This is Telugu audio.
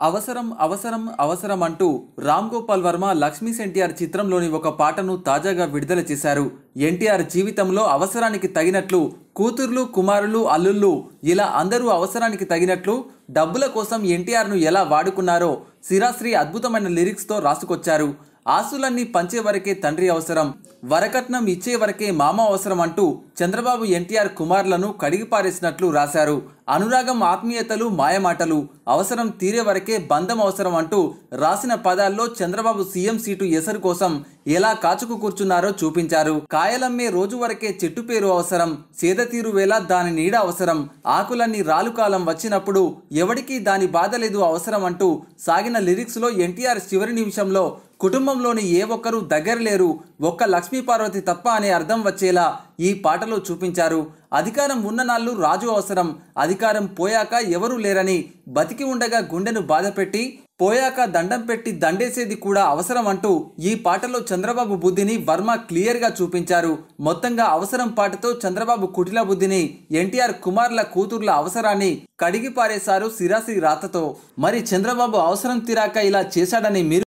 అవసరం అవసరం అవసరం అంటూ రామ్ గోపాల్ వర్మ లక్ష్మీస్ ఎన్టీఆర్ చిత్రంలోని ఒక పాటను తాజాగా విడుదల చేశారు. ఎన్టీఆర్ జీవితంలో అవసరానికి తగినట్లు కూతుర్లు, కుమారులు, అల్లుళ్ళు ఇలా అందరూ అవసరానికి తగినట్లు డబ్బుల కోసం ఎన్టీఆర్ను ఎలా వాడుకున్నారో సిరాశ్రీ అద్భుతమైన లిరిక్స్తో రాసుకొచ్చారు. ఆస్తులన్నీ పంచే వరకే తండ్రి అవసరం, వరకట్నం ఇచ్చే వరకే మామ అవసరం అంటూ చంద్రబాబు ఎన్టీఆర్ కుమారులను కడిగిపారేసినట్లు రాశారు. అనురాగం, ఆత్మీయతలు, మాయమాటలు, అవసరం తీరే వరకే బంధం అవసరం అంటూ రాసిన పదాల్లో చంద్రబాబు సీఎం సీటు ఎసరు కోసం ఎలా కాచుకు కూర్చున్నారో చూపించారు. కాయలమ్మే రోజు వరకే చెట్టు పేరు అవసరం, సేద తీరు వేళ దాని నీడ అవసరం, ఆకులన్నీ రాలుకాలం వచ్చినప్పుడు ఎవడికి దాని బాధ లేదు అవసరం అంటూ సాగిన లిరిక్స్లో ఎన్టీఆర్ చివరి నిమిషంలో కుటుంబంలోని ఏ ఒక్కరూ దగ్గర లేరు, ఒక్క లక్ష్మీపార్వతి తప్ప అనే అర్థం వచ్చేలా ఈ పాటలో చూపించారు. అధికారం ఉన్న నాళ్ళు రాజు అవసరం, అధికారం పోయాక ఎవరూ లేరని, బతికి ఉండగా గుండెను బాధపెట్టి పోయాక దండం పెట్టి దండేసేది కూడా అవసరం అంటూ ఈ పాటలో చంద్రబాబు బుద్ధిని వర్మ క్లియర్గా చూపించారు. మొత్తంగా అవసరం పాటతో చంద్రబాబు కుటిల బుద్ధిని, ఎన్టీఆర్ కుమారుల కూతుర్ల అవసరాన్ని కడిగి పారేశారు సిరాశ్రీ రాతతో. మరి చంద్రబాబు అవసరం తీరాక ఇలా చేశాడని మీరు